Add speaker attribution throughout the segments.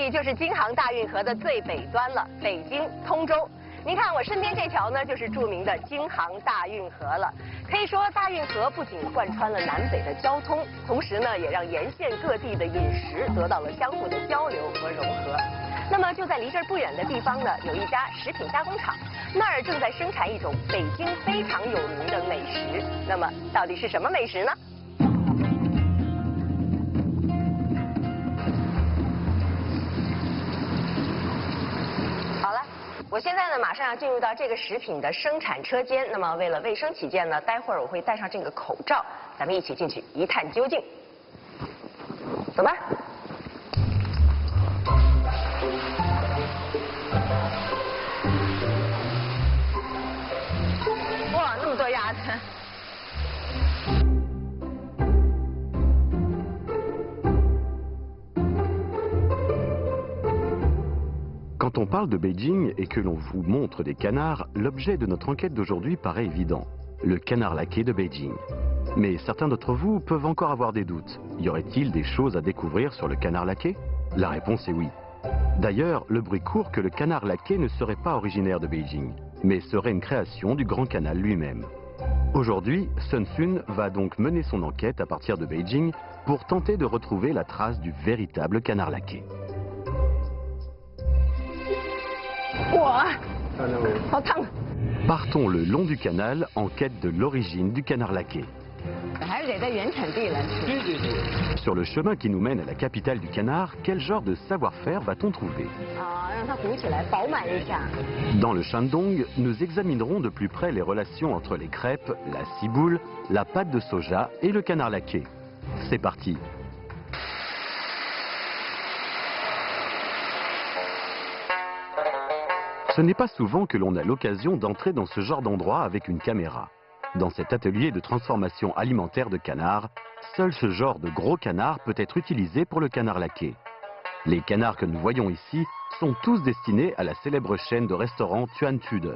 Speaker 1: 里就是京杭大运河的最北端了，北京通州。您看我身边这条呢，就是著名的京杭大运河了。可以说，大运河不仅贯穿了南北的交通，同时呢，也让沿线各地的饮食得到了相互的交流和融合。那么就在离这儿不远的地方呢，有一家食品加工厂，那儿正在生产一种北京非常有名的美食。那么到底是什么美食呢？好了，我现在呢马上要进入到这个食品的生产车间。那么为了卫生起见呢，待会儿我会戴上这个口罩，咱们一起进去一探究竟。走吧。哇，那么多鸭子！
Speaker 2: Quand on parle de Beijing et que l'on vous montre des canards, l'objet de notre enquête d'aujourd'hui paraît évident. Le canard laqué de Beijing. Mais certains d'entre vous peuvent encore avoir des doutes. Y aurait-il des choses à découvrir sur le canard laqué? La réponse est oui. D'ailleurs, le bruit court que le canard laqué ne serait pas originaire de Beijing, mais serait une création du Grand Canal lui-même. Aujourd'hui, Sun Sun va donc mener son enquête à partir de Beijing pour tenter de retrouver la trace du véritable canard laqué.
Speaker 1: 哇，好烫！
Speaker 2: Partons le long du canal en quête de l'origine du canard laqué.
Speaker 1: 还是得在原产地来吃。
Speaker 2: Sur le chemin qui nous mène à la capitale du canard, quel genre de savoir-faire va-t-on trouver?
Speaker 1: 啊，让它鼓起来，饱满一下。
Speaker 2: Dans le Shandong, nous examinerons de plus près les relations entre les crêpes, la ciboule, la pâte de soja et le canard laqué. C'est parti. Ce n'est pas souvent que l'on a l'occasion d'entrer dans ce genre d'endroit avec une caméra. Dans cet atelier de transformation alimentaire de canards, seul ce genre de gros canard peut être utilisé pour le canard laqué. Les canards que nous voyons ici sont tous destinés à la célèbre chaîne de restaurants Tuan Tude.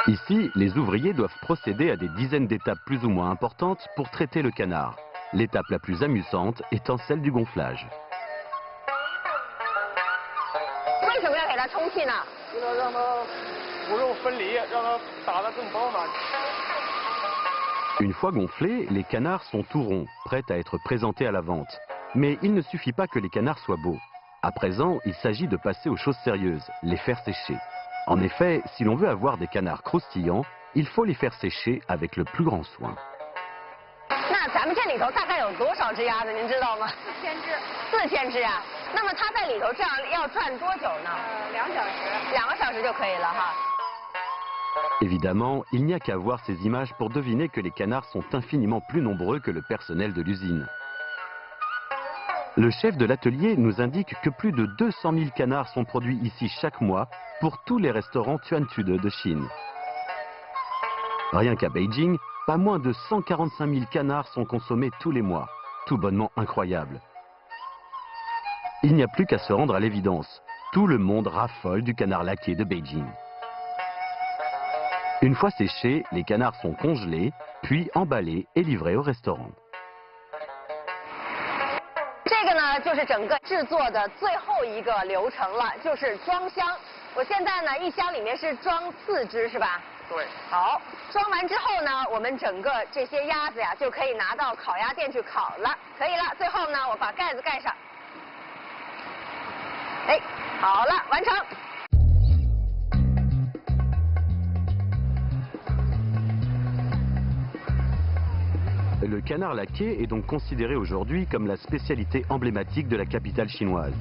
Speaker 2: Ici, les ouvriers doivent procéder à des dizaines d'étapes plus ou moins importantes pour traiter le canard. L'étape la plus amusante étant celle du gonflage.
Speaker 1: 为什么要给它充气呢？
Speaker 3: 为了让它骨肉分离，让它打得更饱满。
Speaker 2: Une fois gonflés, les canards sont tout ronds, prêts à être présentés à la vente. Mais il ne suffit pas que les canards soient beaux. À présent, il s'agit de passer aux choses sérieuses, les faire sécher. En effet, si l'on veut avoir des canards croustillants, il faut les faire sécher avec le plus grand soin.
Speaker 1: 那咱们这里头大概有多少只鸭子，您知道吗？4000只。4000只啊？那么它在里头这样要转多久呢
Speaker 4: 2小时。
Speaker 1: 2个小时就可以了哈。
Speaker 2: Évidemment, il n'y a qu'à voir ces images pour deviner que les canards sont infiniment plus nombreux que le personnel de l'usine. Le chef de l'atelier nous indique que plus de 200 000 canards sont produits ici chaque mois pour tous les restaurants Tuan Tude de Chine. Rien qu'à Beijing, pas moins de 145 000 canards sont consommés tous les mois. Tout bonnement incroyable. Il n'y a plus qu'à se rendre à l'évidence. Tout le monde raffole du canard laqué de Beijing. Une fois séchés, les canards sont congelés, puis emballés et livrés au restaurant.
Speaker 1: 这个呢，就是整个制作的最后一个流程了，就是装箱。我现在呢，一箱里面是装4只，是吧？
Speaker 3: 对。
Speaker 1: 好，装完之后呢，我们整个这些鸭子呀，就可以拿到烤鸭店去烤了。可以了，最后呢，我把盖子盖上。哎，好了，完成。
Speaker 2: Le canard laqué est donc considéré aujourd'hui comme la spécialité emblématique de la capitale chinoise.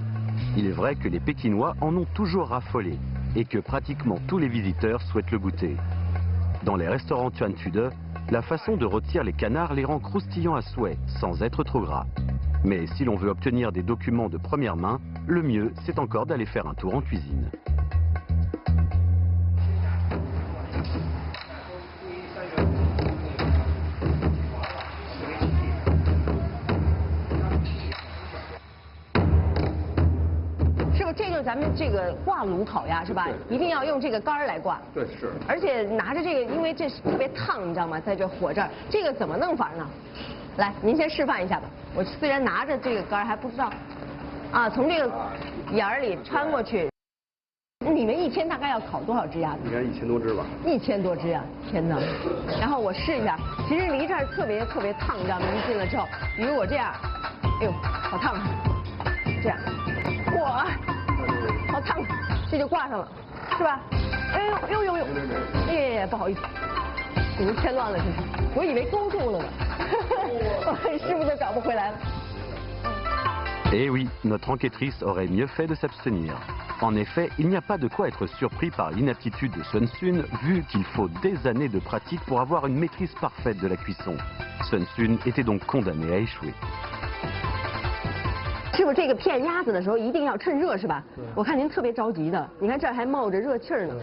Speaker 2: Il est vrai que les Pékinois en ont toujours raffolé et que pratiquement tous les visiteurs souhaitent le goûter. Dans les restaurants Tuan Tude, la façon de rôtir les canards les rend croustillants à souhait, sans être trop gras. Mais si l'on veut obtenir des documents de première main, le mieux c'est encore d'aller faire un tour en cuisine.
Speaker 1: 这就是咱们这个挂炉烤鸭是吧？一定要用这个杆儿来挂。
Speaker 3: 对，是。
Speaker 1: 而且拿着这个，因为这是特别烫，你知道吗？在这火这儿，这个怎么弄法呢？来，您先示范一下吧。我虽然拿着这个杆儿还不知道。啊，从这个眼儿里穿过去。你们一天大概要烤多少只鸭子？
Speaker 4: 应该1000多只吧。
Speaker 1: 1000多只啊！天哪！然后我试一下，其实离这儿特别烫，你知道吗？一进了之后，比如我这样，哎呦，好烫！这样，哇，好烫，这就挂上了，是吧？哎呦，哎呀，不好意思，给您添乱了，这是，我以为勾住了呢，师傅就找不回来了。
Speaker 2: Eh oui, notre enquêtrice aurait mieux fait de s'abstenir. En effet, il n'y a pas de quoi être surpris par l'inaptitude de Sun Sun, vu qu'il faut des années de pratique pour avoir une maîtrise parfaite de la cuisson. Sun Sun était donc condamné à échouer.
Speaker 1: 师傅，这个片鸭子的时候一定要趁热是吧？我看您特别着急的，你看这儿还冒着热气儿呢。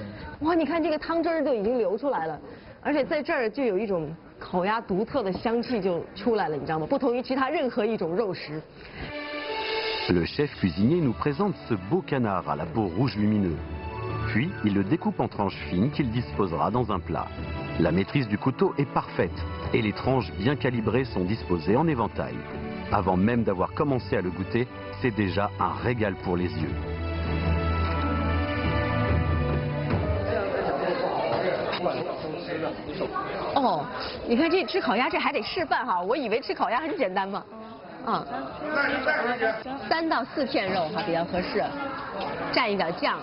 Speaker 1: 哇，你看这个汤汁儿就已经流出来了，而且在这儿就有一种烤鸭独特的香气就出来了，你知道吗？不同于其他任何一种肉食。
Speaker 2: Le chef cuisinier nous présente ce beau canard à la peau rouge lumineux. Puis, il le découpe en tranches fines qu'il disposera dans un plat. La maîtrise du couteau est parfaite et les tranches bien calibrées sont disposées en éventail. Avant même d'avoir commencé à le goûter, c'est déjà un régal pour les yeux.
Speaker 1: 哦，你看这吃烤鸭这还得示范哈，我以为吃烤鸭很简单嘛。 啊，3到4片肉哈比较合适，蘸一点酱，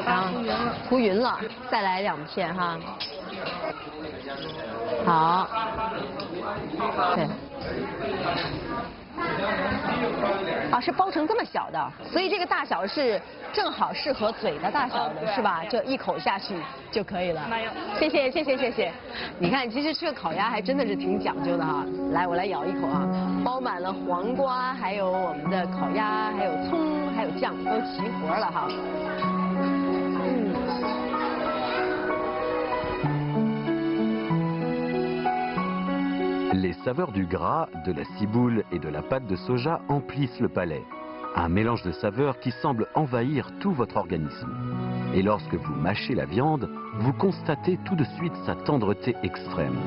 Speaker 1: 然后涂匀了，再来2片哈。好，对。啊，是包成这么小的，所以这个大小是正好适合嘴的大小的，是吧？就一口下去就可以了。没有，谢谢。你看，其实吃个烤鸭还真的是挺讲究的哈。来，我来咬一口啊，包满了黄瓜，还有我们的烤鸭，还有葱，还有酱，都齐活了哈。
Speaker 2: Les saveurs du gras, de la ciboule et de la pâte de soja emplissent le palais. Un mélange de saveurs qui semble envahir tout votre organisme. Et lorsque vous mâchez la viande, vous constatez tout de suite sa tendreté extrême.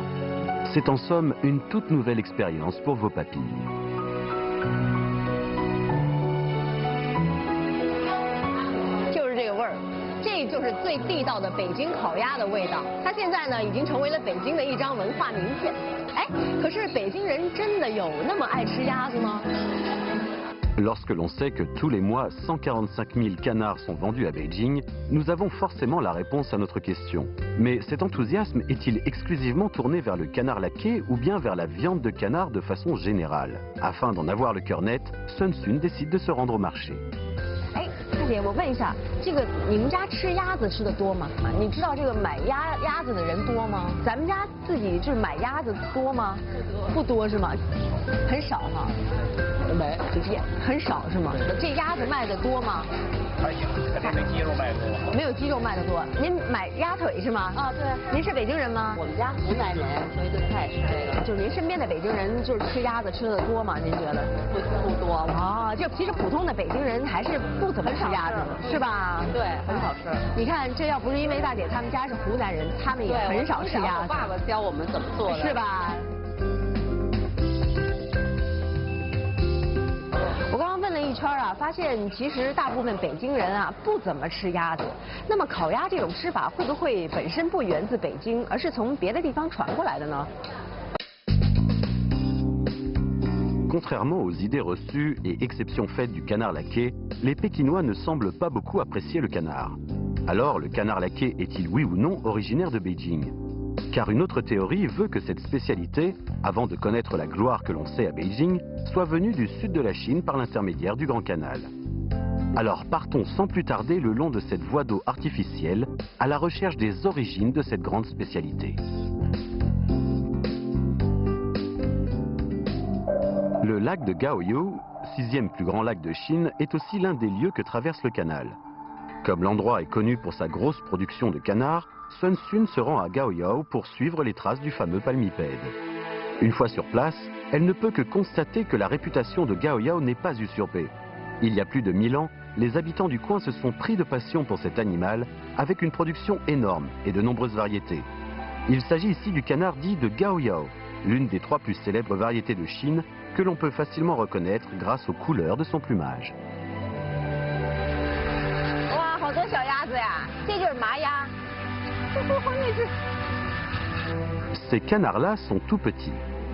Speaker 2: C'est en somme une toute nouvelle expérience pour vos papilles.
Speaker 1: 这就是最地道的北京烤鸭的味道，它现在呢已经成为了北京的一张文化名片。哎，可是北京人真的有那么爱吃鸭子吗？
Speaker 2: Lorsque l'on sait que tous les mois 145 000 canards sont vendus à Beijing, nous avons forcément la réponse à notre question. Mais cet enthousiasme est-il exclusivement tourné vers le canard laqué ou bien vers la viande de canard de façon générale? Afin d'en avoir le cœur net, Sun Sun décide de se rendre au marché.
Speaker 1: 大姐，我问一下，这个你们家吃鸭子吃的多吗？你知道这个买鸭子的人多吗？咱们家自己就是买鸭子多吗？不多是吗？很少哈。买也很少是吗？这鸭子卖的多吗？
Speaker 3: 还行，肯定没鸡肉卖的多。
Speaker 1: 没有鸡肉卖的多。您买鸭腿是吗？啊，对。您是北京人吗？
Speaker 5: 我们家湖南人，所以就不太吃这个。
Speaker 1: 就是您身边的北京人，就是吃鸭子吃的多吗？您觉得？
Speaker 5: 不多。
Speaker 1: 啊，就其实普通的北京人还是不怎么吃鸭子的，是吧？
Speaker 5: 对，很少吃。
Speaker 1: 你看，这要不是因为大姐他们家是湖南人，他们也很少吃鸭子。
Speaker 5: 我爸爸教我们怎么做的，
Speaker 1: 是吧？我刚刚问了一圈啊，发现其实大部分北京人啊不怎么吃鸭子。那么烤鸭这种吃法会不会本身不源自北京，而是从别的地方传过来的呢？
Speaker 2: Contrairement aux idées reçues et exceptions faites du canard laqué, les Pékinois ne semblent pas beaucoup apprécier le canard. Alors, le canard laqué est-il oui ou non originaire de Beijing? Car une autre théorie veut que cette spécialité, avant de connaître la gloire que l'on sait à Beijing, soit venue du sud de la Chine par l'intermédiaire du Grand Canal. Alors partons sans plus tarder le long de cette voie d'eau artificielle à la recherche des origines de cette grande spécialité. Le lac de Gaoyou, 6e plus grand lac de Chine, est aussi l'un des lieux que traverse le canal. Comme l'endroit est connu pour sa grosse production de canards, Sun Sun se rend à Gaoyou pour suivre les traces du fameux palmipède. Une fois sur place, elle ne peut que constater que la réputation de Gaoyou n'est pas usurpée. Il y a plus de 1000 ans, les habitants du coin se sont pris de passion pour cet animal, avec une production énorme et de nombreuses variétés. Il s'agit ici du canard dit de Gaoyou, l'une des 3 plus célèbres variétés de Chine que l'on peut facilement reconnaître grâce aux couleurs de son plumage.
Speaker 5: 哇，好多小鸭子呀！这就是麻鸭。那是。
Speaker 2: Ces canards-là sont tout petits.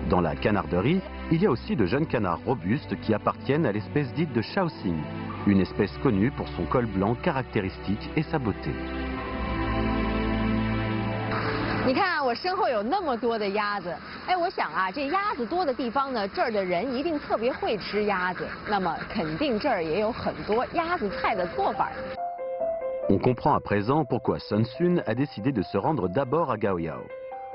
Speaker 2: Dans la canarderie, il y a aussi de jeunes canards robustes qui appartiennent à l'espèce dite de Shaoxing, une espèce connue pour son col blanc caractéristique et sa beauté.
Speaker 5: 你看我身后有那么多的鸭子，哎，我想啊，这鸭子多的地方呢，这儿的人一定特别会吃鸭子，那么肯定这儿也有很多鸭子菜的做法。
Speaker 2: On comprend à présent pourquoi Sun Sun a décidé de se rendre d'abord à Gaoyao.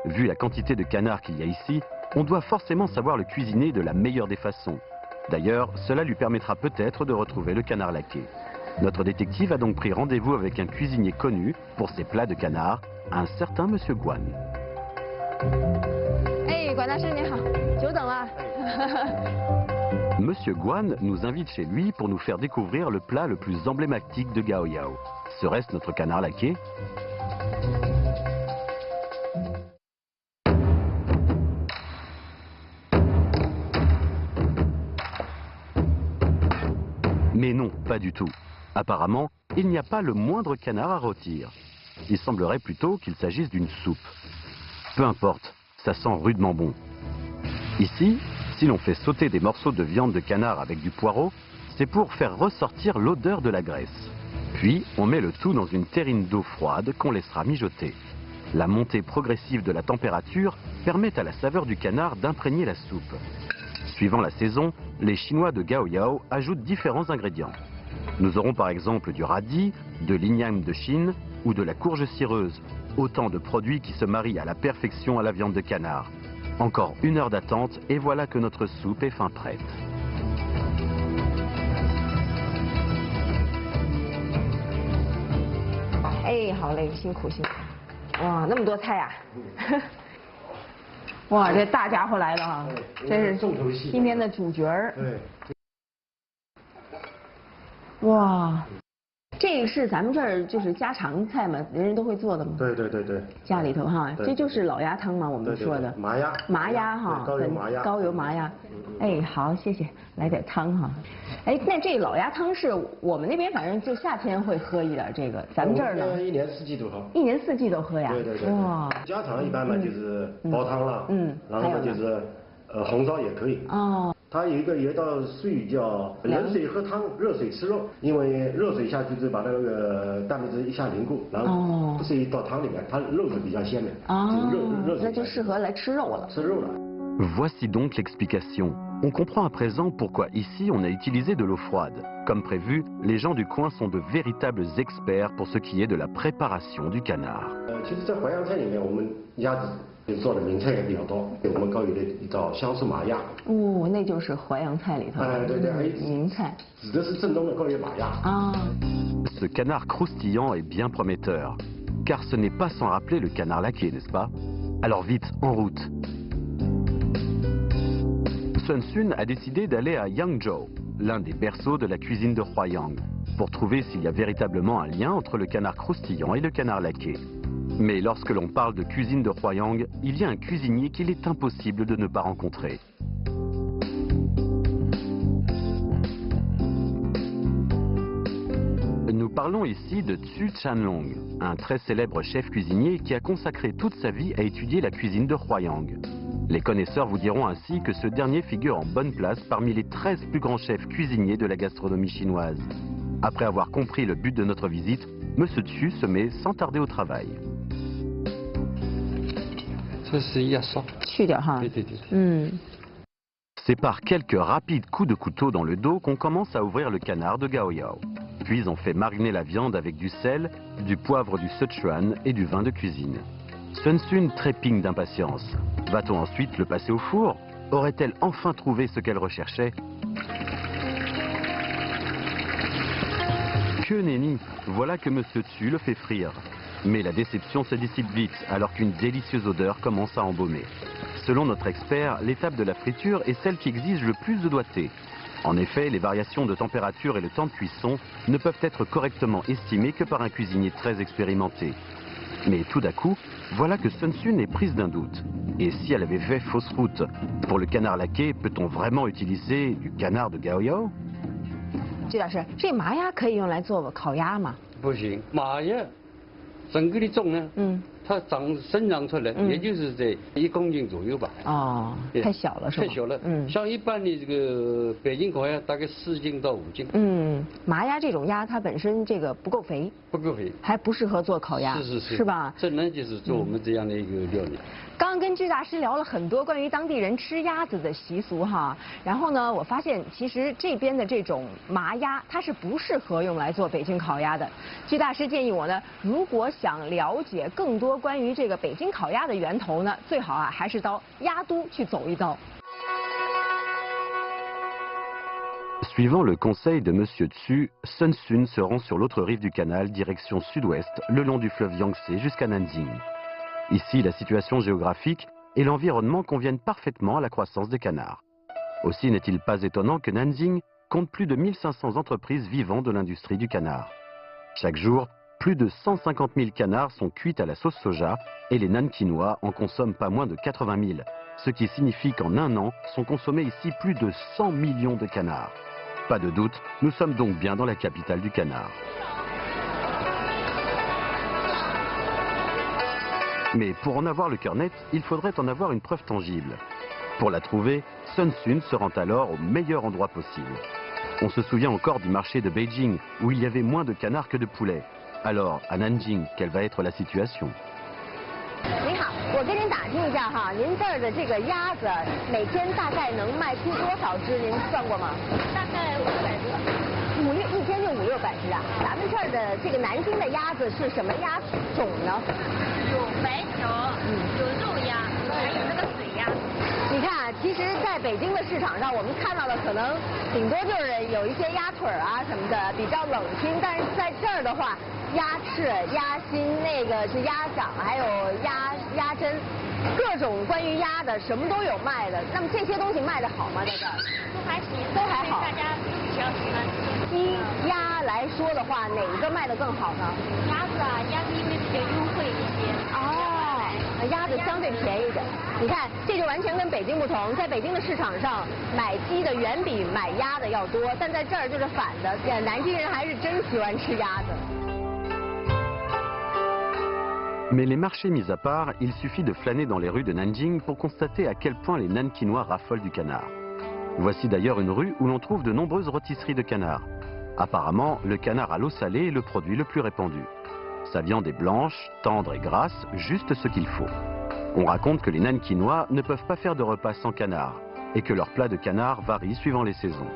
Speaker 2: Vu la quantité de canards qu'il y a ici, on doit forcément savoir le cuisiner de la meilleure des façons. D'ailleurs, cela lui permettra peut-être de retrouver le canard laqué. Notre détective a donc pris rendez-vous avec un cuisinier connu pour ses plats de canard, un certain Monsieur Guan.
Speaker 5: 哎，管大师你好，久等了。
Speaker 2: Monsieur Guan nous invite chez lui pour nous faire découvrir le plat le plus emblématique de Gaoyao. Serait-ce notre canard laqué? Mais non, pas du tout. Apparemment, il n'y a pas le moindre canard à rôtir. Il semblerait plutôt qu'il s'agisse d'une soupe. Peu importe, ça sent rudement bon. Ici, si l'on fait sauter des morceaux de viande de canard avec du poireau, c'est pour faire ressortir l'odeur de la graisse. Puis, on met le tout dans une terrine d'eau froide qu'on laissera mijoter. La montée progressive de la température permet à la saveur du canard d'imprégner la soupe. Suivant la saison, les Chinois de Gaoyao ajoutent différents ingrédients. Nous aurons par exemple du radis, de l'igname de Chine ou de la courge cireuse, autant de produits qui se marient à la perfection à la viande de canard. Encore 1 heure d'attente et voilà que notre soupe est fin prête.
Speaker 5: 哎，好嘞，辛苦辛苦。哇，那么多菜呀！哇，这大家伙来了哈，这是
Speaker 4: 重头戏，
Speaker 5: 今天的主角儿。
Speaker 4: 对。
Speaker 5: 哇，这个是咱们这儿就是家常菜嘛，人人都会做的吗？
Speaker 4: 对对对对。
Speaker 5: 家里头哈，
Speaker 4: 对
Speaker 5: 这就是老鸭汤嘛，我们说的。
Speaker 4: 麻鸭。
Speaker 5: 麻鸭哈，
Speaker 4: 高油麻鸭。
Speaker 5: 高油麻鸭。哎，好，谢谢，来点汤哈。哎，那这老鸭汤是我们那边反正就夏天会喝一点这个，咱们这儿呢
Speaker 4: ？1年4季都喝。
Speaker 5: 1年4季都喝呀？
Speaker 4: 对对对。哇。家常一般嘛就是煲汤了，然后呢就是红烧也可以。哦。它有一道术语叫冷水喝汤，热水吃肉。因为热水下去就把那个蛋白质一下凝固，然后这一道汤里面，它肉是比较鲜美。哦。
Speaker 5: 那就适合来吃肉了。
Speaker 4: 吃肉了。
Speaker 2: Voici donc l'explication. On comprend à présent pourquoi ici on a utilisé de l'eau froide. Comme prévu, les gens du coin sont de véritables experts pour ce qui est de la préparation du canard.
Speaker 4: 其实，在淮扬菜里面，我们鸭子做的名菜也比较多。我们高邮的一道香酥麻鸭。
Speaker 5: 哦，那就是淮扬菜里头。
Speaker 4: 对对，
Speaker 5: 名菜。
Speaker 4: 指的是正宗的高邮麻鸭。啊。
Speaker 2: Ce canard croustillant est bien prometteur, car ce n'est pas sans rappeler le canard laqué, n'est-ce pas? Alors vite, en route. Sun Sun a décidé d'aller à Yangzhou, l'un des berceaux de la cuisine de Huaiyang, pour trouver s'il y a véritablement un lien entre le canard croustillant et le canard laqué. Mais lorsque l'on parle de cuisine de Huaiyang, il y a un cuisinier qu'il est impossible de ne pas rencontrer. Nous parlons ici de Zhu Chanlong, un très célèbre chef cuisinier qui a consacré toute sa vie à étudier la cuisine de Huaiyang. Les connaisseurs vous diront ainsi que ce dernier figure en bonne place parmi les 13 plus grands chefs cuisiniers de la gastronomie chinoise. Après avoir compris le but de notre visite, M. Zhu se met sans tarder au travail. C'est par quelques rapides coups de couteau dans le dos qu'on commence à ouvrir le canard de Gaoyao. Puis on fait mariner la viande avec du sel, du poivre du Sichuan et du vin de cuisine. Sun Sun trépigne d'impatience. Va-t-on ensuite le passer au four? Aurait-elle enfin trouvé ce qu'elle recherchait? Que nenni, voilà que M. Zhu le fait frire. Mais la déception se dissipe vite alors qu'une délicieuse odeur commence à embaumer. Selon notre expert, l'étape de la friture est celle qui exige le plus de doigté. En effet, les variations de température et le temps de cuisson ne peuvent être correctement estimées que par un cuisinier très expérimenté. Mais tout d'un coup, voilà que Sun Sun est prise d'un doute. Et si elle avait fait fausse route? Pour le canard laqué, peut-on vraiment utiliser du canard de Gaoyao?
Speaker 5: 季老师，这麻鸭可以用来做烤鸭吗？
Speaker 6: 不行，麻鸭整个的重呢，它生长出来也就是在1公斤左右吧。
Speaker 5: 哦，太小了是吧？
Speaker 6: 太小了。像一般的这个北京烤鸭大概4斤到5斤。
Speaker 5: 麻鸭这种鸭它本身这个不够肥。不够肥。还不适合做烤鸭。是。是吧？
Speaker 6: 这呢就是做我们这样的一个料理。
Speaker 5: 刚刚跟具大师聊了很多关于当地人吃鸭子的习俗哈，然后呢，我发现其实这边的这种麻鸭它是不适合用来做北京烤鸭的。具大师建议我呢，如果想了解更多关于这个北京烤鸭的源头呢，最好啊还是到鸭都去走一遭。
Speaker 2: Suivant le conseil de Monsieur Tsu, Sun Sun se rend sur l'autre rive du canal, direction sud-ouest, le long du fleuve Yangtze jusqu'à Nanjing. Ici, la situation géographique et l'environnement conviennent parfaitement à la croissance des canards. Aussi n'est-il pas étonnant que Nanjing compte plus de 1500 entreprises vivant de l'industrie du canard. Chaque jour, plus de 150 000 canards sont cuits à la sauce soja et les Nankinois en consomment pas moins de 80 000, ce qui signifie qu'en un an sont consommés ici plus de 100 millions de canards. Pas de doute, nous sommes donc bien dans la capitale du canard. Mais pour en avoir le cœur net, il faudrait en avoir une preuve tangible. Pour la trouver, Sun Sun se rend alors au meilleur endroit possible. On se souvient encore du marché de Beijing, où il y avait moins de canards que de poulets. Alors, à Nanjing, quelle va être la situation?
Speaker 1: 您好，我跟您打听一下哈，您这儿的这个鸭子每天大概能卖出多少只？您算过吗？大概500只。一天就500-600只啊？咱们这儿的这个南京的鸭子是什么鸭种呢？
Speaker 7: 有白条，有肉鸭，还有那个水鸭。
Speaker 1: 你看，其实在北京的市场上，我们看到的可能顶多就是有一些鸭腿啊什么的，比较冷清。但是在这儿的话，鸭翅、鸭心，那个是鸭掌，还有鸭胗，各种关于鸭的什么都有卖的。那么这些东西卖得好吗？在这儿？
Speaker 7: 都还行，
Speaker 1: 都还好。
Speaker 7: 大家比较喜欢吃。
Speaker 1: 鸡鸭来说的话，哪一个卖得更好呢？
Speaker 7: 鸭子啊，鸭子因为比较优惠一些。
Speaker 1: 哦，鸭子相对便宜点。你看，这就完全跟北京不同。在北京的市场上，买鸡的远比买鸭的要多，但在这儿就是反的。南京人还是真喜欢吃鸭子。
Speaker 2: Mais les marchés mis à part, il suffit de flâner dans les rues de Nanjing pour constater à quel point les Nankinois raffolent du canard. Voici d'ailleurs une rue où l'on trouve de nombreuses rôtisseries de canard. Apparemment, le canard à l'eau salée est le produit le plus répandu. Sa viande est blanche, tendre et grasse, juste ce qu'il faut. On raconte que les Nankinois ne peuvent pas faire de repas sans canard et que leur plat de canard varie suivant les saisons.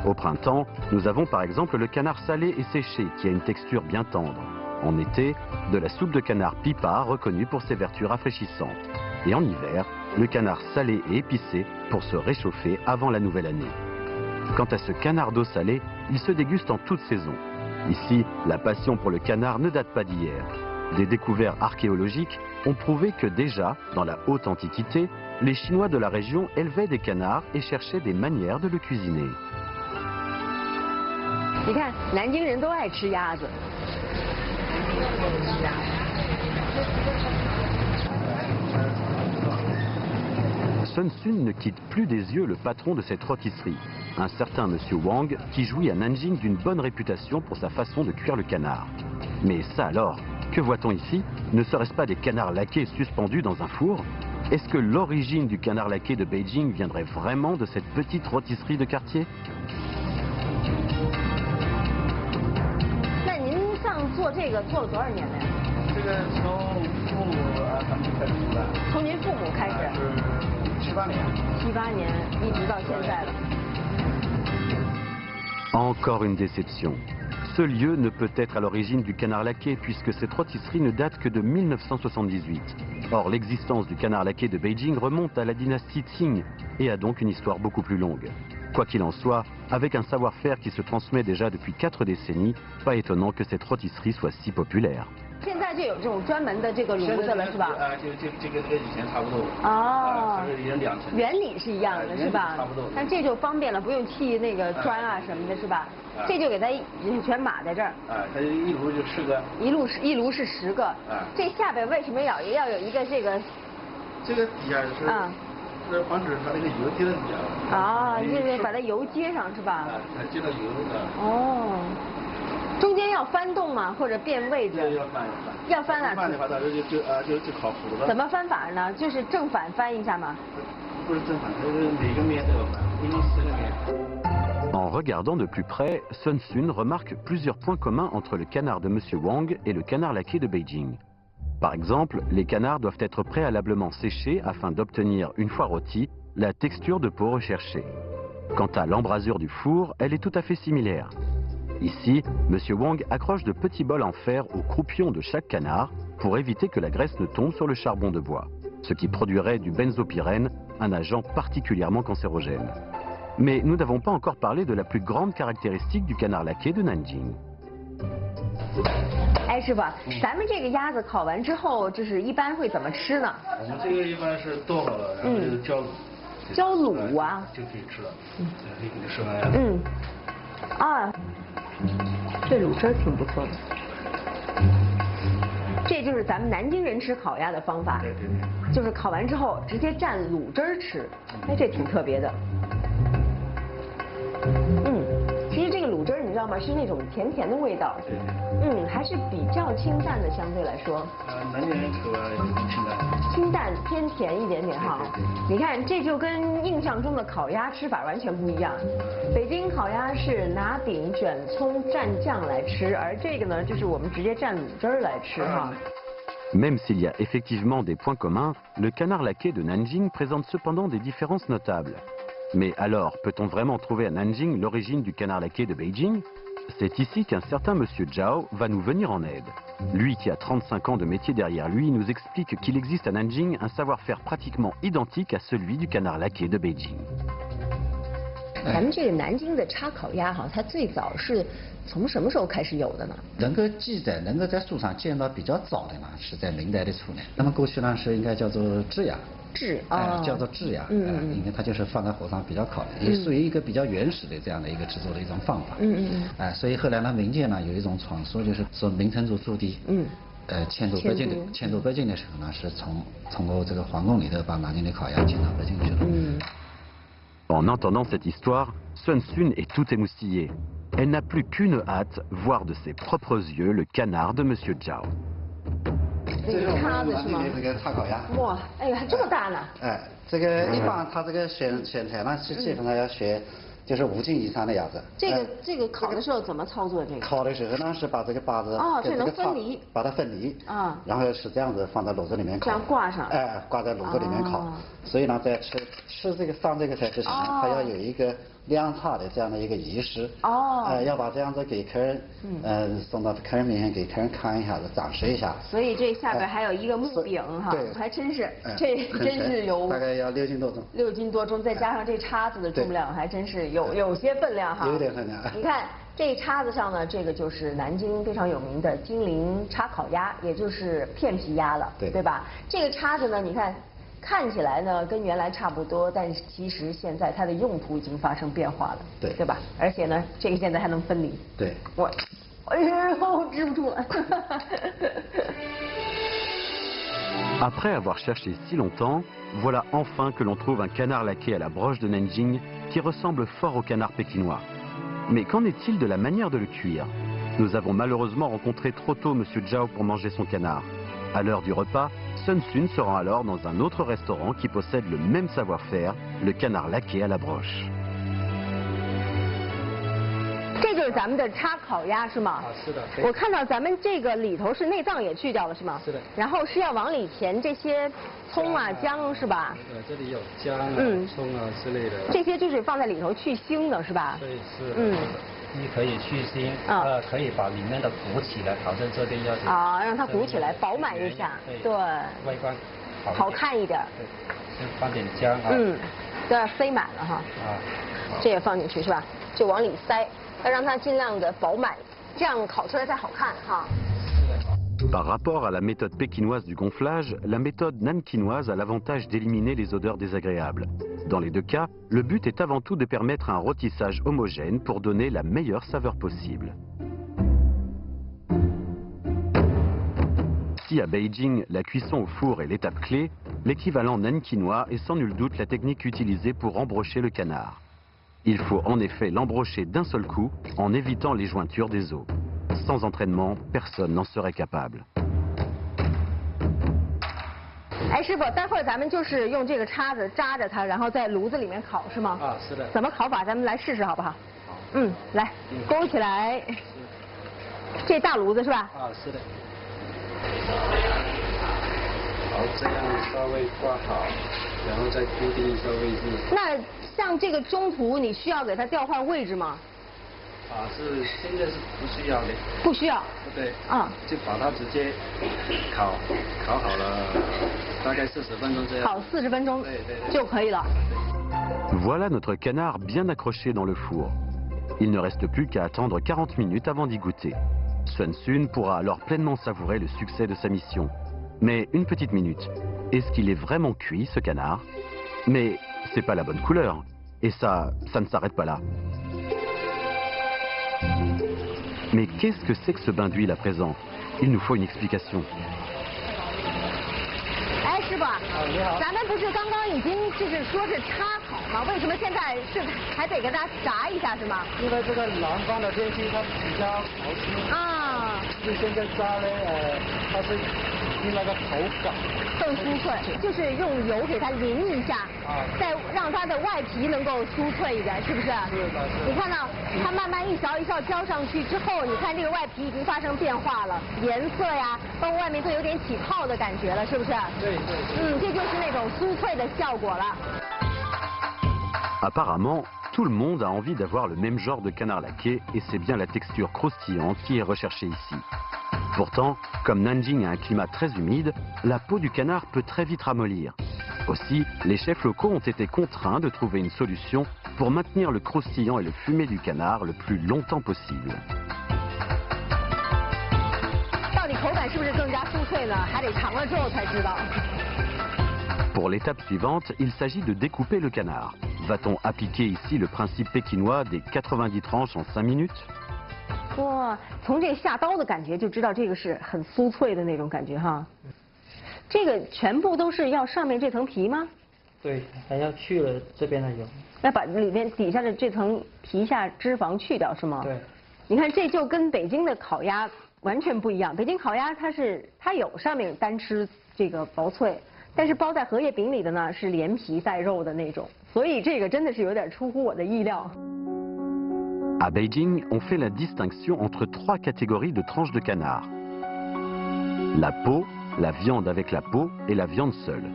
Speaker 2: Au printemps, nous avons par exemple le canard salé et séché qui a une texture bien tendre. En été, de la soupe de canard pipa reconnue pour ses vertus rafraîchissantes. Et en hiver, le canard salé et épicé pour se réchauffer avant la nouvelle année. Quant à ce canard d'eau salée, il se déguste en toute saison. Ici, la passion pour le canard ne date pas d'hier. Des découvertes archéologiques ont prouvé que déjà, dans la haute antiquité, les Chinois de la région élevaient des canards et cherchaient des manières de le cuisiner.
Speaker 1: 你看，南京人都爱吃鸭子。
Speaker 2: Sun Sun ne quitte plus des yeux le patron de cette rôtisserie, un certain monsieur Wang qui jouit à Nanjing d'une bonne réputation pour sa façon de cuire le canard. Mais ça alors, que voit-on ici? Ne serait-ce pas des canards laqués suspendus dans un four? Est-ce que l'origine du canard laqué de Beijing viendrait vraiment de cette petite rôtisserie de quartier?
Speaker 1: 那您像做这个做了多少年了呀？
Speaker 3: 这个从父母他们开始做的。
Speaker 1: 从您父母开始
Speaker 3: ？7、8年。
Speaker 1: 7、8年，一直到现在了。
Speaker 2: Encore une déception. Ce lieu ne peut être à l'origine du canard laqué puisque cette rôtisserie ne date que de 1978. Or, l'existence du canard laqué de Beijing remonte à la dynastie Qing et a donc une histoire beaucoup plus longue. Quoi qu'il en soit, avec un savoir-faire qui se transmet déjà depuis 4 décennies, pas étonnant que cette rôtisserie soit si populaire.
Speaker 1: 现在
Speaker 5: 在就有这种专门的这个炉子了，是吧？
Speaker 8: 就跟以前差不多。
Speaker 5: 哦。
Speaker 8: 它是已经2层。
Speaker 5: 原理是一样的，是吧？
Speaker 8: 差不多。
Speaker 5: 但这就方便了，不用砌那个砖啊什么的，是吧？这就给它全码在这儿。
Speaker 8: 它一炉就10个。
Speaker 5: 一炉是10个。这下边为什么要有一个这个？
Speaker 8: 这个底下是。是防止它那个油贴在底下。
Speaker 5: 啊，就是把它油接上是吧？
Speaker 8: 它接到油的。
Speaker 5: 哦。中间要翻动吗？或者变位置？要翻啊！
Speaker 8: 翻的话，到时候就烤糊了。
Speaker 5: 怎么翻法呢？就是正反翻一下吗？
Speaker 8: 不是正反，它是每个面都要翻，一共4个面。
Speaker 2: En regardant de plus près, Sun Sun remarque plusieurs points communs entre le canard de Monsieur Wang et le canard laqué de Beijing. Par exemple, les canards doivent être préalablement séchés afin d'obtenir, une fois rôtis, la texture de peau recherchée. Quant à l'embrasure du four, elle est tout à fait similaire. Ici, Monsieur Wang accroche de petits bols en fer aux croupions de chaque canard pour éviter que la graisse ne tombe sur le charbon de bois, ce qui produirait du benzopyrène, un agent particulièrement cancérogène. Mais nous n'avons pas encore parlé de la plus grande caractéristique du canard laqué de Nanjing.
Speaker 5: 哎，师傅，咱们这个鸭子烤完之后，就是一般会怎么吃呢？
Speaker 8: 我们这个一般是剁好了，然后就浇卤。
Speaker 5: 浇卤啊？
Speaker 8: 就可以吃了。可以给你吃完。
Speaker 5: 啊，这卤汁挺不错的。这就是咱们南京人吃烤鸭的方法。
Speaker 8: 对。
Speaker 5: 就是烤完之后直接蘸卤汁吃，哎，这挺特别的。其实这个卤汁你知道吗？是那种甜甜的味道。
Speaker 8: 对。
Speaker 5: 还是比较清淡的，相对来说。
Speaker 8: 南京人口味清淡。
Speaker 5: 清淡偏甜一点点哈。你看，这就跟印象中的烤鸭吃法完全不一样。北京烤鸭是拿饼卷葱蘸酱来吃，而这个呢，就是我们直接蘸卤汁儿来吃哈。
Speaker 2: Même s'il y a effectivement des points communs, le canard laqué de Nanjing présente cependant des différences notables. Mais alors, peut-on vraiment trouver à Nanjing l'origine du canard laqué de Beijing? C'est ici qu'un certain monsieur Zhao va nous venir en aide. Lui qui a 35 ans de métier derrière lui nous explique qu'il existe à Nanjing un savoir-faire pratiquement identique à celui du canard laqué de Beijing.
Speaker 5: 咱们这个南京的叉烤鸭哈，它最早是从什么时候开始有的呢？
Speaker 9: 能够记载、能够在书上见到比较早的呢，是在明代的初年。那么过去呢是应该叫做炙鸭，叫做炙鸭，因为它就是放在火上比较烤的，也属于一个比较原始的这样的一个制作的一种方法。所以后来呢，民间呢有一种传说，就是说明成祖朱棣，迁都北京的时候呢，是从过这个皇宫里头把南京的烤鸭迁到北京去了。
Speaker 2: En entendant cette histoire, Sun Sun est tout émoustillée. Elle n'a plus qu'une hâte, voir de ses propres yeux le canard de Monsieur Zhao.
Speaker 9: 这是我们南京的这个叉烤鸭。
Speaker 5: 哇，哎呀，这么大呢！
Speaker 9: 这个一般它这个选材呢，是基本上要选就是5斤以上的鸭子。
Speaker 5: 这个烤的时候怎么操作？这个
Speaker 9: 烤的时候呢，是把这个把子
Speaker 5: 这能分离，
Speaker 9: 把它分离然后是这样子放在炉子里面烤，
Speaker 5: 这样挂上，
Speaker 9: 挂在炉子里面烤。所以呢，在吃这个上这个菜之前，它要有一个凉茶的这样的一个仪式。要把这样子给客人，送到客人面前给客人看一下子，展示一下。
Speaker 5: 所以这下边还有一个木柄哈，还真是，这真是有
Speaker 9: 大概要6斤多重。
Speaker 5: 6斤多重，再加上这叉子的重量，还真是有些分量哈。
Speaker 9: 有点分量。
Speaker 5: 你看这叉子上呢，这个就是南京非常有名的金陵叉烤鸭，也就是片皮鸭了，对吧？这个叉子呢，你看。看起来呢跟原来差不多，但是其实现在它的用途已经发生变化了，对吧？而且呢，这个现在还能分离。
Speaker 9: 对。
Speaker 5: 哎呦，止不住了。
Speaker 2: Après avoir cherché si longtemps, voilà enfin que l'on trouve un canard laqué à la broche de Nanjing qui ressemble fort au canard pékinois. Mais qu'en est-il de la manière de le cuire? Nous avons malheureusement rencontré trop tôt Monsieur Zhao pour manger son canard. À l'heure du repas, Sun Sun se rend alors dans un autre restaurant qui possède le même savoir-faire, le canard laqué à la broche.
Speaker 5: 这就是咱们的叉烤鸭是吗？
Speaker 3: 是的。
Speaker 5: 我看到咱们这个里头是内脏也去掉了是吗？
Speaker 3: 是的。
Speaker 5: 然后是要往里填这些葱啊、姜是吧？
Speaker 3: 这里有姜啊、葱啊之类的。
Speaker 5: 这些就是放在里头去腥的是吧？
Speaker 3: 对，是。一可以去腥，可以把里面的鼓起来，好像这边要
Speaker 5: 让它鼓起来，饱满一下，对，
Speaker 3: 外观
Speaker 5: 好看一点。
Speaker 3: 对，先放点姜啊。
Speaker 5: 都要塞满了哈。这也放进去是吧？就往里塞，要让它尽量的饱满，这样烤出来才好看哈。
Speaker 2: Par rapport à la méthode pékinoise du gonflage, la méthode nankinoise a l'avantage d'éliminer les odeurs désagréables. Dans les deux cas, le but est avant tout de permettre un rôtissage homogène pour donner la meilleure saveur possible. Si à Beijing, la cuisson au four est l'étape clé, l'équivalent nankinois est sans nul doute la technique utilisée pour embrocher le canard. Il faut en effet l'embrocher d'un seul coup en évitant les jointures des os. Sans entraînement, personne n'en serait capable.
Speaker 5: 哎，师傅，待会儿咱们就是用这个叉子扎着它，然后在炉子里面烤，是吗？
Speaker 3: 啊，是的。
Speaker 5: 怎么烤法？咱们来试试好不好？好。嗯，来，勾起来。这大炉子是吧？
Speaker 3: 啊，是的。好，这样稍微挂好，然后再固定一下位置。
Speaker 5: 那像这个中途你需要给它调换位置吗？
Speaker 3: 啊，现在是不需要的。
Speaker 5: 不需要。
Speaker 3: 对。
Speaker 5: 啊。
Speaker 3: 就把它直接烤好了，大概40分钟这样。
Speaker 5: 烤40分钟。
Speaker 3: 对。
Speaker 5: 就可以了。
Speaker 2: Voilà notre canard bien accroché dans le four. Il ne reste plus qu'à attendre 40 minutes avant d'y goûter. Sun Sun pourra alors pleinement savourer le succès de sa mission. Mais une petite minute, est-ce qu'il est vraiment cuit ce canard? Mais c'est pas la bonne couleur. Et ça ne s'arrête pas là. Mais qu'est-ce que c'est que ce bain d'huile à présent? Il nous faut une explication.
Speaker 5: 哎，师傅，咱们不是刚刚已经就是说是插烤吗？为什么现在是还得给它炸一下是吗？
Speaker 8: 因为这个南方的天气它比较潮湿啊，就现在炸呢，它是那个口感
Speaker 5: 更酥脆，就是用油给它淋一下，再让它的外皮能够酥脆一点，是不是？是的。你看到它慢慢一勺一勺浇上去之后，你看这个外皮已经发生变化了，颜色呀，包括外面都有点起泡的感觉了，是不是？
Speaker 8: 对。
Speaker 5: 这就是那种酥脆的效果了。
Speaker 2: Apparemment, tout le monde a envie d'avoir le même genre de canard laqué et c'est bien la texture croustillante qui est recherchée ici. Pourtant, comme Nanjing a un climat très humide, la peau du canard peut très vite ramollir. Aussi, les chefs locaux ont été contraints de trouver une solution pour maintenir le croustillant et le fumé du canard le plus longtemps possible. Pour l'étape suivante, il s'agit de découper le canard. Va-t-on appliquer ici le principe pékinois des 90 tranches en 5 minutes?
Speaker 5: 哇，从这下刀的感觉就知道这个是很酥脆的那种感觉哈。这个全部都是要上面这层皮吗？
Speaker 3: 对，还要去了这边的油。
Speaker 5: 要把里面底下的这层皮下脂肪去掉是吗？
Speaker 3: 对。
Speaker 5: 你看这就跟北京的烤鸭完全不一样。北京烤鸭它有上面单吃这个薄脆，但是包在荷叶饼里的呢是连皮带肉的那种，所以这个真的是有点出乎我的意料。
Speaker 2: À Beijing, on fait la distinction entre 3 catégories de tranches de canard. La peau, la viande avec la peau et la viande seule.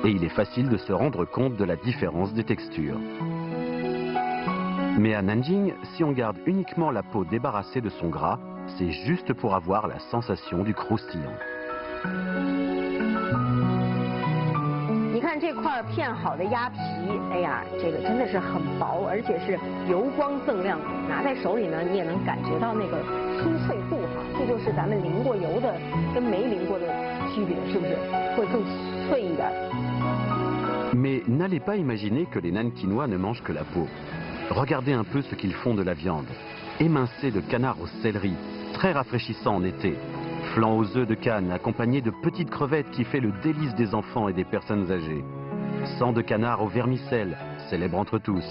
Speaker 2: Et il est facile de se rendre compte de la différence des textures. Mais à Nanjing, si on garde uniquement la peau débarrassée de son gras, c'est juste pour avoir la sensation du croustillant.
Speaker 5: 你看这块片好的鸭皮，哎呀，这个真的是很薄，而且是油光锃亮，拿在手里呢，你也能感觉到那个酥脆度哈，这就是咱们淋过油的跟没淋过的区别，是不是？会更脆一点。
Speaker 2: Mais n'allez pas imaginer que les Nankinois ne mangent que la peau. Regardez un peu ce qu'ils font de la viande. Émincé de canard au céleri, très rafraîchissant en été. Flan aux œufs de canne accompagné de petites crevettes qui fait le délice des enfants et des personnes âgées. Sang de canard au vermicelle, célèbre entre tous.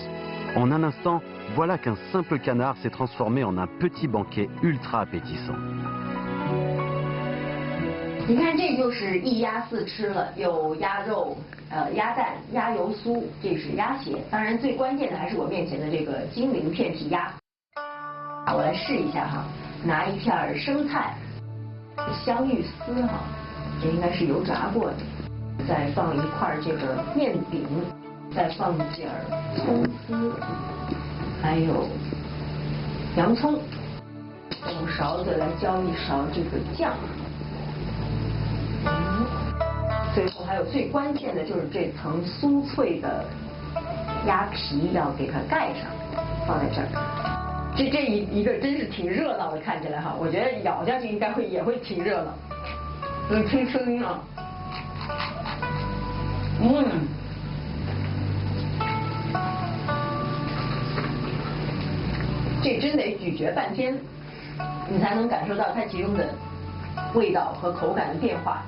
Speaker 2: En un instant, voilà qu'un simple canard s'est transformé en un petit banquet ultra appétissant.
Speaker 5: 你看，这就是一鸭四吃了，有鸭肉、鸭蛋、鸭油酥，这是鸭血。当然，最关键的还是我面前的这个金陵片皮鸭。我来试一下哈，拿一片生菜。 香芋丝哈，这应该是油炸过的，再放一块这个面饼，再放一点葱丝，还有洋葱，用勺子来浇一勺这个酱，最后还有最关键的就是这层酥脆的鸭皮要给它盖上，放在这儿。这一个真是挺热闹的，看起来哈，我觉得咬下去应该也会挺热闹。听声音啊，这真得咀嚼半天，你才能感受到它其中的味道和口感的变化。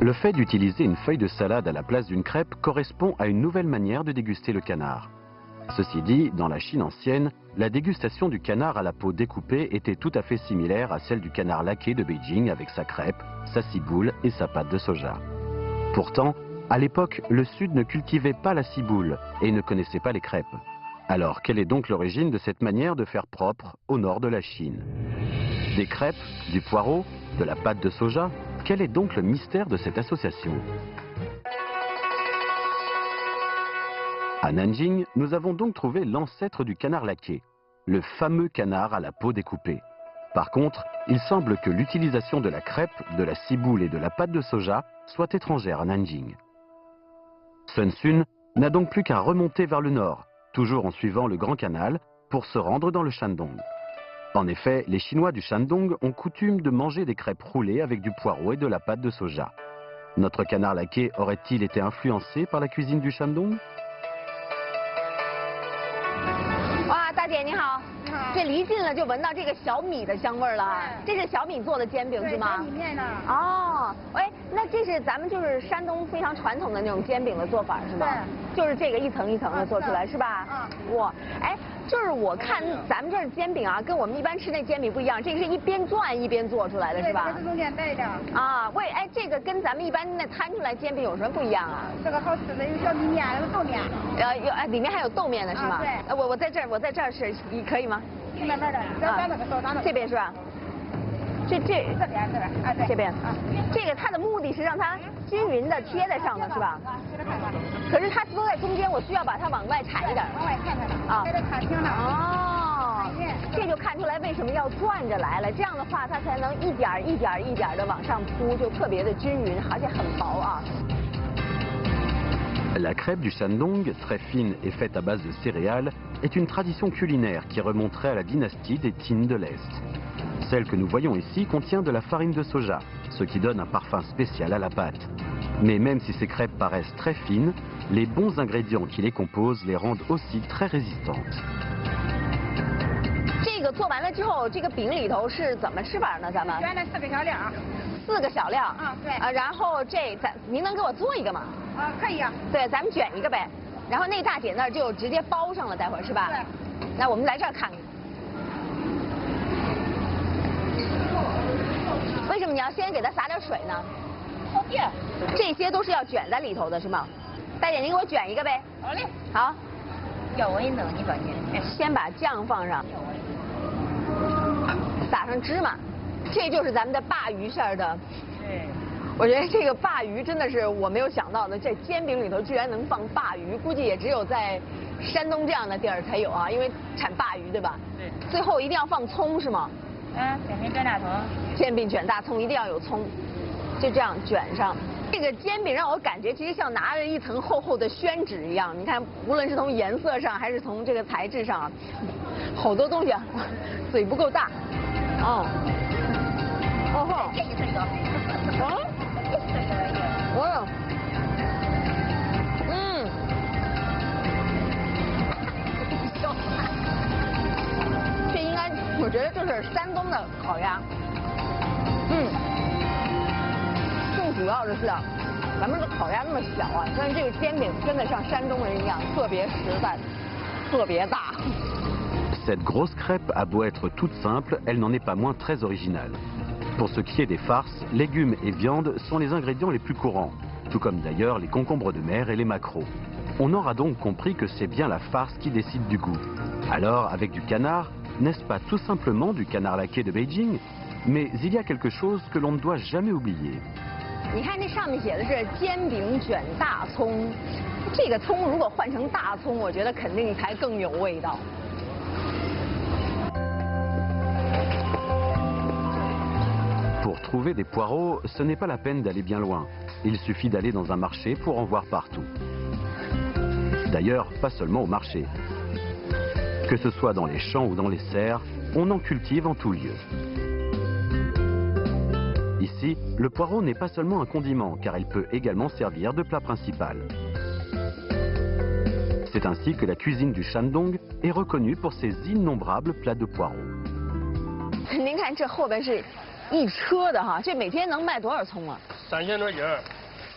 Speaker 2: Le fait d'utiliser une feuille de salade à la place d'une crêpe correspond à une nouvelle manière de déguster le canard. Ceci dit, dans la Chine ancienne, la dégustation du canard à la peau découpée était tout à fait similaire à celle du canard laqué de Beijing avec sa crêpe, sa ciboule et sa pâte de soja. Pourtant, à l'époque, le Sud ne cultivait pas la ciboule et ne connaissait pas les crêpes. Alors, quelle est donc l'origine de cette manière de faire propre au nord de la Chine? Des crêpes, du poireau, de la pâte de soja? Quel est donc le mystère de cette association? À Nanjing, nous avons donc trouvé l'ancêtre du canard laqué, le fameux canard à la peau découpée. Par contre, il semble que l'utilisation de la crêpe, de la ciboule et de la pâte de soja soit étrangère à Nanjing. Sun Sun n'a donc plus qu'à remonter vers le nord, toujours en suivant le Grand Canal, pour se rendre dans le Shandong. En effet, les Chinois du Shandong ont coutume de manger des crêpes roulées avec du poireau et de la pâte de soja. Notre canard laqué aurait-il été influencé par la cuisine du Shandong?
Speaker 5: 哇，大姐你好，这离近了就闻到这个小米的香味儿了。这是小米做的煎饼是吗？
Speaker 7: 小米面呢。
Speaker 5: 哦，哎，那这是咱们就是山东非常传统的那种煎饼的做法是吗？对，就是这个一层一层的做出来是吧？哇，哎。 就是我看咱们这儿煎饼啊，跟我们一般吃那煎饼不一样，这个是一边转一边做出来的是吧？
Speaker 7: 对，这个中间带的。
Speaker 5: 啊，喂，哎，这个跟咱们一般那摊出来煎饼有什么不一样啊？
Speaker 7: 这个好吃的有小米面，有豆面。
Speaker 5: 里面还有豆面的是吗？
Speaker 7: 对。
Speaker 5: 我在这儿是可以吗？
Speaker 7: 慢慢的，咱那个手拿的。
Speaker 5: 这边是吧？这边啊，对。这边啊，这个它的目的是让它均匀的贴在上头是吧？可是它都在中间，我需要把它往外铲一点。
Speaker 7: 往外看看。啊。给它铲平了。
Speaker 5: 哦。这就看出来为什么要转着来了，这样的话它才能一点一点一点的往上铺，就特别的均匀，而且很薄啊。
Speaker 2: La crêpe du Shandong, très fine et faite à base de céréales, est une tradition culinaire qui remonterait à la dynastie des Qin de l'Est. Celle que nous voyons ici contient de la farine de soja, ce qui donne un parfum spécial à la pâte. Mais même si ces crêpes paraissent très fines, les bons ingrédients qui les composent les rendent aussi très résistantes.
Speaker 5: 这个做完了之后，这个饼里头是怎么吃法呢？咱们
Speaker 7: 原来4个小料。
Speaker 5: 4个小料。
Speaker 7: 啊，对。
Speaker 5: 然后您能给我做一个吗？
Speaker 7: 啊，可以啊。对，
Speaker 5: 咱们卷一个呗。然后那大姐那儿就直接包上了，待会儿是吧？
Speaker 7: 对。
Speaker 5: 那我们来这儿看看。为什么你要先给它撒点水呢？
Speaker 7: 方便。
Speaker 5: 这些都是要卷在里头的是吗？大姐，您给我卷一个呗。
Speaker 7: 好嘞。
Speaker 5: 好。
Speaker 7: 要我也弄一个
Speaker 5: 先把酱放上，撒上芝麻，这就是咱们的鲅鱼馅儿的。
Speaker 7: 对。
Speaker 5: 我觉得这个鲅鱼真的是我没有想到的，这煎饼里头居然能放鲅鱼，估计也只有在山东这样的地儿才有啊，因为产鲅鱼对吧？
Speaker 7: 对。
Speaker 5: 最后一定要放葱是吗？
Speaker 7: 煎饼卷大葱。
Speaker 5: 煎饼卷大葱一定要有葱，就这样卷上。这个煎饼让我感觉其实像拿着一层厚厚的宣纸一样，你看，无论是从颜色上还是从这个材质上，好多东西啊，嘴不够大。哦。哦吼。
Speaker 7: 这一层多。
Speaker 5: 哦。嗯。这应该，我觉得就是山东的烤鸭。更主要的是啊，咱们的烤鸭那么小啊，但是这个煎饼真的像山东人一样，特别实在，特别大。
Speaker 2: Cette grosse crêpe a beau être toute simple, elle n'en est pas moins très originale. Pour ce qui est des farces, légumes et viande sont les ingrédients les plus courants, tout comme d'ailleurs les concombres de mer et les maquereaux. On aura donc compris que c'est bien la farce qui décide du goût. Alors, avec du canard, n'est-ce pas tout simplement du canard laqué de Beijing? Mais il y a quelque chose que l'on ne doit jamais oublier.
Speaker 5: 你看这上面写的是煎饼卷大葱，这个葱如果换成大葱，我觉得肯定才更有味道。
Speaker 2: Pour trouver des poireaux, ce n'est pas la peine d'aller bien loin. Il suffit d'aller dans un marché pour en voir partout. D'ailleurs, pas seulement au marché. Que ce soit dans les champs ou dans les serres, on en cultive en tout lieu. Ici, le poireau n'est pas seulement un condiment, car il peut également servir de plat principal. C'est ainsi que la cuisine du Shandong est reconnue pour ses innombrables plats de poireaux.
Speaker 5: 您看这后边是一车的哈，这每天能卖多少葱啊
Speaker 8: ？3000多斤。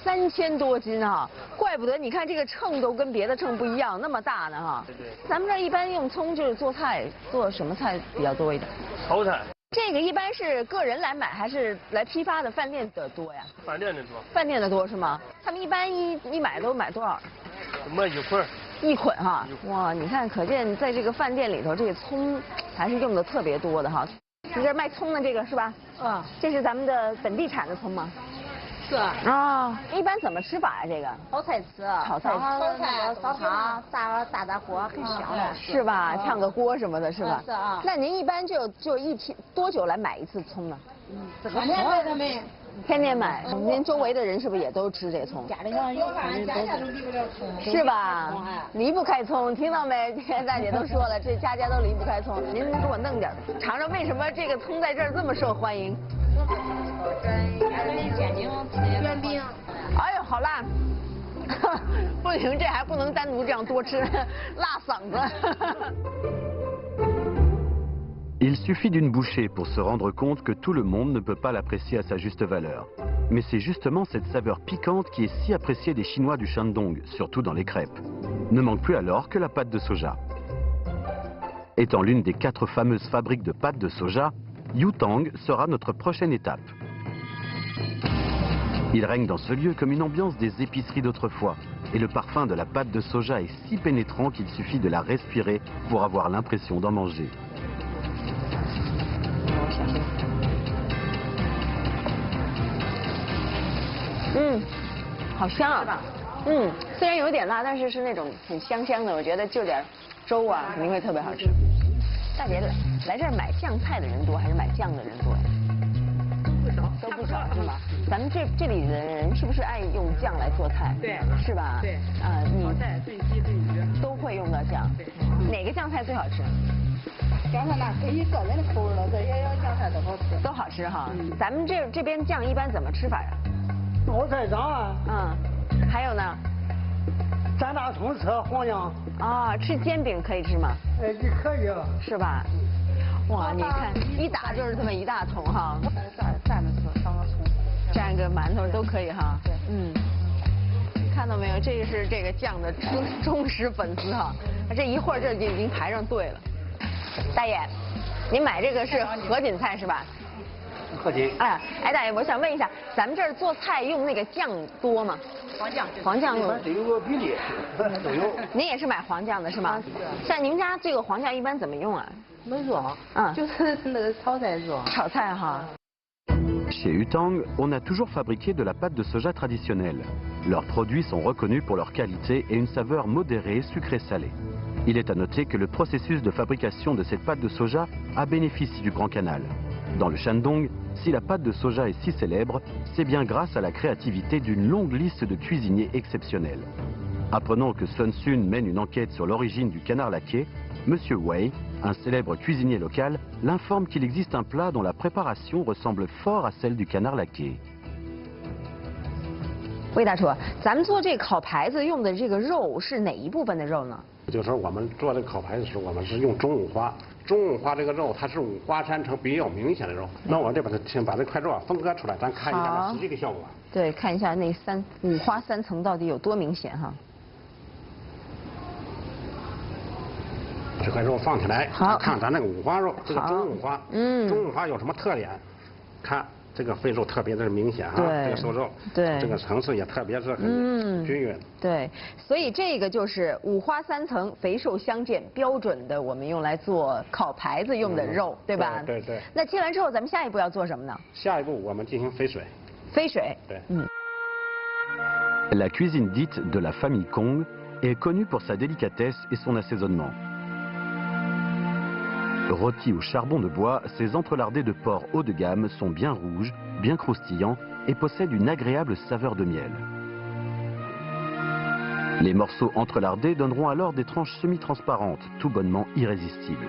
Speaker 5: 3000多斤哈，怪不得你看这个秤都跟别的秤不一样，那么大呢哈。
Speaker 8: 对对。
Speaker 5: 咱们这一般用葱就是做菜，做什么菜比较多一点？
Speaker 8: 炒菜。
Speaker 5: 这个一般是个人来买还是来批发的饭店的多呀？
Speaker 8: 饭店的多。
Speaker 5: 饭店的多是吗？他们一般一买都买多少？
Speaker 8: 卖1捆。
Speaker 5: 1捆哈，哇，你看，可见在这个饭店里头，这个葱还是用的特别多的哈。你这卖葱的这个是吧？这是咱们的本地产的葱吗？
Speaker 7: 是
Speaker 5: 啊。一般怎么吃法呀？这个
Speaker 7: 炒菜吃，
Speaker 5: 炒菜
Speaker 7: 烧汤，大锅很香的。
Speaker 5: 是吧？炝个锅什么的，是吧？
Speaker 7: 是啊。
Speaker 5: 那您一般就一天多久来买一次葱呢？
Speaker 7: 这个天天买。
Speaker 5: 天天买，您周围的人是不是也都吃这葱？
Speaker 7: 家里上有葱，家都离不了葱。
Speaker 5: 是吧？离不开葱，听到没？大姐都说了，这家都离不开葱。您给我弄点，尝尝为什么这个葱在这儿这么受欢迎？
Speaker 7: 卷饼。
Speaker 5: 哎呦，好辣！不行，这还不能单独这样多吃，辣嗓子。
Speaker 2: Il suffit d'une bouchée pour se rendre compte que tout le monde ne peut pas l'apprécier à sa juste valeur. Mais c'est justement cette saveur piquante qui est si appréciée des Chinois du Shandong, surtout dans les crêpes. Ne manque plus alors que la pâte de soja. Étant l'une des 4 fameuses fabriques de pâte de soja, Yutang sera notre prochaine étape. Il règne dans ce lieu comme une ambiance des épiceries d'autrefois, et le parfum de la pâte de soja est si pénétrant qu'il suffit de la respirer pour avoir l'impression d'en manger.
Speaker 5: 好香啊！虽然有点辣，但是是那种很香的。我觉得就点粥啊，肯定会特别好吃。大姐来这儿买酱菜的人多还是买酱的人多呀？
Speaker 7: 不少，
Speaker 5: 都不少是吗？咱们这里的人是不是爱用酱来做菜？
Speaker 7: 对，
Speaker 5: 是吧？
Speaker 7: 对，
Speaker 5: 炒
Speaker 7: 菜、炖鸡、炖鱼
Speaker 5: 都会用到酱。
Speaker 7: 对，
Speaker 5: 哪个酱菜最好吃？
Speaker 7: 酱菜那可以个人的口味了，这些酱菜都好吃。
Speaker 5: 都好吃哈。咱们这边酱一般怎么吃法呀？
Speaker 8: 熬菜酱啊。
Speaker 5: 还有呢？
Speaker 8: 蘸大葱吃黄酱。
Speaker 5: 啊，吃煎饼可以吃吗？
Speaker 8: 也可以。
Speaker 5: 是吧？哇，你看一打就是这么一大桶哈。
Speaker 7: 蘸着吃，当个葱。
Speaker 5: 蘸个馒头都可以哈。对。看到没有？这个是这个酱的忠实粉丝哈。这一会儿这就已经排上队了。大爷，您买这个是合锦菜是吧？
Speaker 8: 合锦。
Speaker 5: 哎，大爷，我想问一下，咱们这儿做菜用那个酱多吗？黄酱用。
Speaker 8: 得有个比例，都有。
Speaker 5: 您也是买黄酱的是吗？像您家这个黄酱一般怎么用啊？
Speaker 7: 没做，就是那个炒菜做。
Speaker 5: 炒菜哈。
Speaker 2: Chez Yutang, on a toujours fabriqué de la pâte de soja traditionnelle. Leurs produits sont reconnus pour leur qualité et une saveur modérée sucrée-salée. Il est à noter que le processus de fabrication de cette pâte de soja a bénéficié du Grand Canal. Dans le Shandong, si la pâte de soja est si célèbre, c'est bien grâce à la créativité d'une longue liste de cuisiniers exceptionnels. Apprenant que Sun Sun mène une enquête sur l'origine du canard laqué, Monsieur Wei, un célèbre cuisinier local, l'informe qu'il existe un plat dont la préparation ressemble fort à celle du canard laqué.
Speaker 5: 魏大厨，咱们做这烤排子用的这个肉是哪一部分的肉呢？
Speaker 10: 就是说我们做这个烤排子时，我们是用中五花。中五花这个肉它是五花三层比较明显的肉。那我这先把这块肉分割出来，咱看一下它实际的效果。
Speaker 5: 对，看一下那五花三层到底有多明显哈。
Speaker 10: 这块肉放起来，
Speaker 5: 好，
Speaker 10: 看咱那个五花肉，这个中五花，中五花有什么特点？看。这个肥肉特别的明显哈，这个瘦肉，
Speaker 5: 对，
Speaker 10: 这个层次也特别是很均匀。
Speaker 5: 对，所以这个就是五花三层、肥瘦相间，标准的我们用来做烤排子用的肉，对吧？
Speaker 10: 对对。
Speaker 5: 那切完之后，咱们下一步要做什么呢？
Speaker 10: 下一步我们进行飞水。
Speaker 5: 飞水。
Speaker 10: 对。
Speaker 2: La cuisine dite de la famille Kong est connue pour sa délicatesse et son assaisonnement. Rôtis au charbon de bois, ces entrelardés de porc haut de gamme sont bien rouges, bien croustillants et possèdent une agréable saveur de miel. Les morceaux entrelardés donneront alors des tranches semi-transparentes, tout bonnement irrésistibles.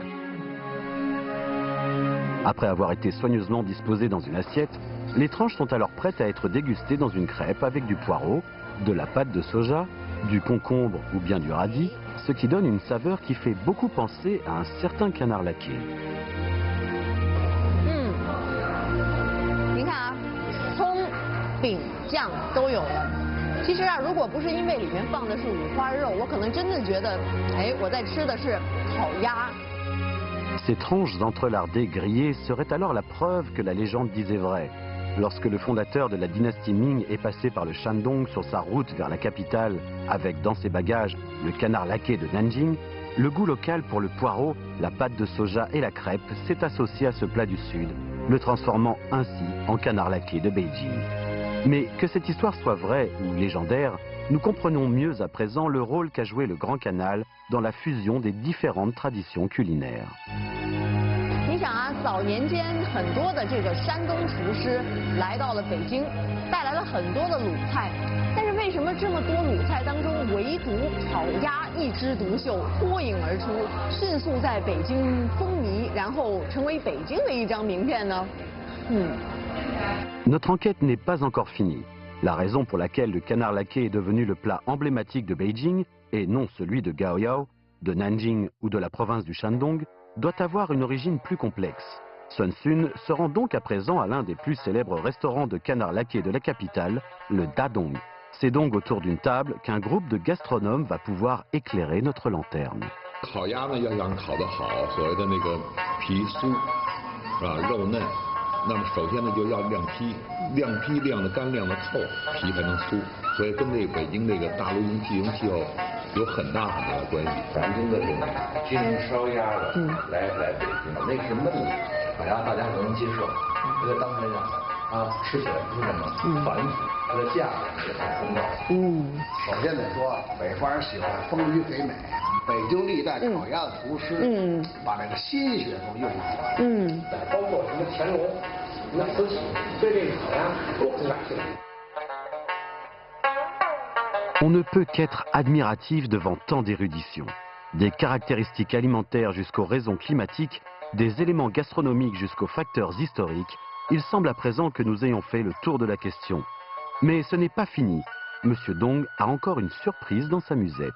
Speaker 2: Après avoir été soigneusement disposées dans une assiette, les tranches sont alors prêtes à être dégustées dans une crêpe avec du poireau, de la pâte de soja, du concombre ou bien du radis, ce qui donne une saveur qui fait beaucoup penser à un certain canard laqué.
Speaker 5: 您看啊，葱、饼、酱都有了。其实啊，如果不是因为里面放的是五花肉，我可能真的觉得，哎，我在吃的是烤鸭。
Speaker 2: Ces tranches entrelardées grillées seraient alors la preuve que la légende disait vrai. Lorsque le fondateur de la dynastie Ming est passé par le Shandong sur sa route vers la capitale avec dans ses bagages le canard laqué de Nanjing, le goût local pour le poireau, la pâte de soja et la crêpe s'est associé à ce plat du Sud, le transformant ainsi en canard laqué de Beijing. Mais que cette histoire soit vraie ou légendaire, nous comprenons mieux à présent le rôle qu'a joué le Grand Canal dans la fusion des différentes traditions culinaires.
Speaker 5: 你想啊，早年间很多的这个山东厨师来到了北京，带来了很多的鲁菜，但是为什么这么多鲁菜当中，唯独烤鸭一枝独秀，脱颖而出，迅速在北京风靡，然后成为北京的一张名片呢
Speaker 2: ？Notre enquête n'est pas encore finie. La raison pour laquelle le canard laqué est devenu le plat emblématique de Beijing, et non celui de Gaoyao, de Nanjing ou de la province du Shandong, doit avoir une origine plus complexe. Sun Sun se rend donc à présent à l'un des plus célèbres restaurants de canard laqué de la capitale, le Dadong. C'est donc autour d'une table qu'un groupe de gastronomes va pouvoir éclairer notre lanterne.
Speaker 11: 烤鸭呢，要想烤得好，所谓的那个皮酥，是吧？肉嫩。 那么首先呢，就要晾坯，晾得干，晾得透，皮才能酥。所以跟这个北京这个大陆性地形气候有很大的关系。南京的这种京烧鸭的来北京，那是焖的烤鸭，大家都能接受。这个当然讲啊，吃起来不是那么繁复，它的价格也很公道。
Speaker 12: 首先得说，北方人喜欢丰腴肥美。 北京历代烤鸭的厨师，把这个心血都用上了，包括什么乾隆、什么慈禧，对这个烤鸭都很感兴趣。
Speaker 2: On ne peut qu'être admiratif devant tant d'érudition. Des caractéristiques alimentaires jusqu'aux raisons climatiques, des éléments gastronomiques jusqu'aux facteurs historiques, il semble à présent que nous ayons fait le tour de la question. Mais ce n'est pas fini. Monsieur Dong a encore une surprise dans sa musette.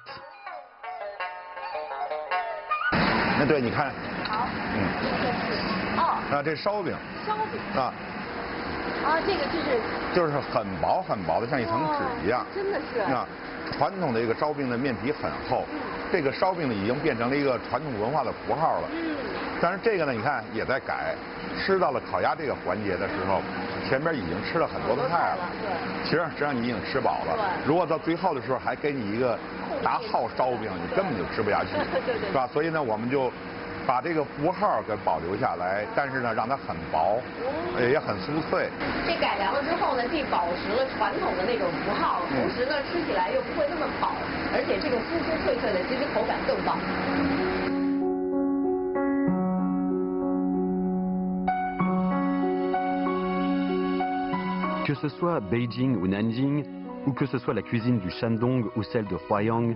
Speaker 13: 那对，你看，
Speaker 5: 好，
Speaker 13: 啊，这烧饼，啊，
Speaker 5: 这个
Speaker 13: 就是很薄很薄的，像一层纸一样，
Speaker 5: 真的是
Speaker 13: 啊，传统的这个烧饼的面皮很厚，这个烧饼呢已经变成了一个传统文化的符号了，但是这个呢，你看也在改，吃到了烤鸭这个环节的时候，前边已经吃了很多的菜了，其实实际上你已经吃饱了，如果到最后的时候还给你一个大号烧饼，你根本就吃不下去，是吧？所以呢，我们就把这个符号给保留下来，但是呢，让它很薄，也很酥脆。
Speaker 5: 这改良了之后呢，既保持了传统的那种符号，同时呢，吃起来又不会那么饱，而且这种酥酥脆脆的，其实口感更棒。
Speaker 2: Que ce soit Beijing ou Nanjing, ou que ce soit la cuisine du Shandong ou celle de Huaiyang,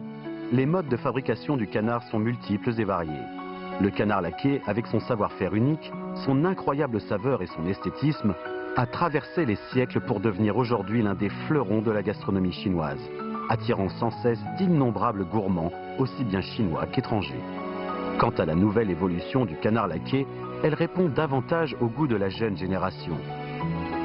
Speaker 2: les modes de fabrication du canard sont multiples et variés. Le canard laqué, avec son savoir-faire unique, son incroyable saveur et son esthétisme, a traversé les siècles pour devenir aujourd'hui l'un des fleurons de la gastronomie chinoise, attirant sans cesse d'innombrables gourmands, aussi bien chinois qu'étrangers. Quant à la nouvelle évolution du canard laqué, elle répond davantage au goût de la jeune génération.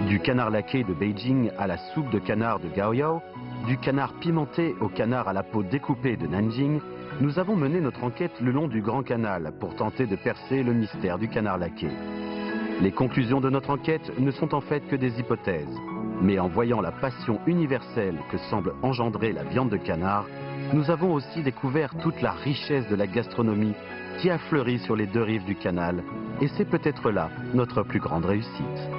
Speaker 2: Du canard laqué de Beijing à la soupe de canard de Gaoyao, du canard pimenté au canard à la peau découpée de Nanjing, nous avons mené notre enquête le long du Grand Canal pour tenter de percer le mystère du canard laqué. Les conclusions de notre enquête ne sont en fait que des hypothèses. Mais en voyant la passion universelle que semble engendrer la viande de canard, nous avons aussi découvert toute la richesse de la gastronomie qui a fleuri sur les deux rives du canal. Et c'est peut-être là notre plus grande réussite.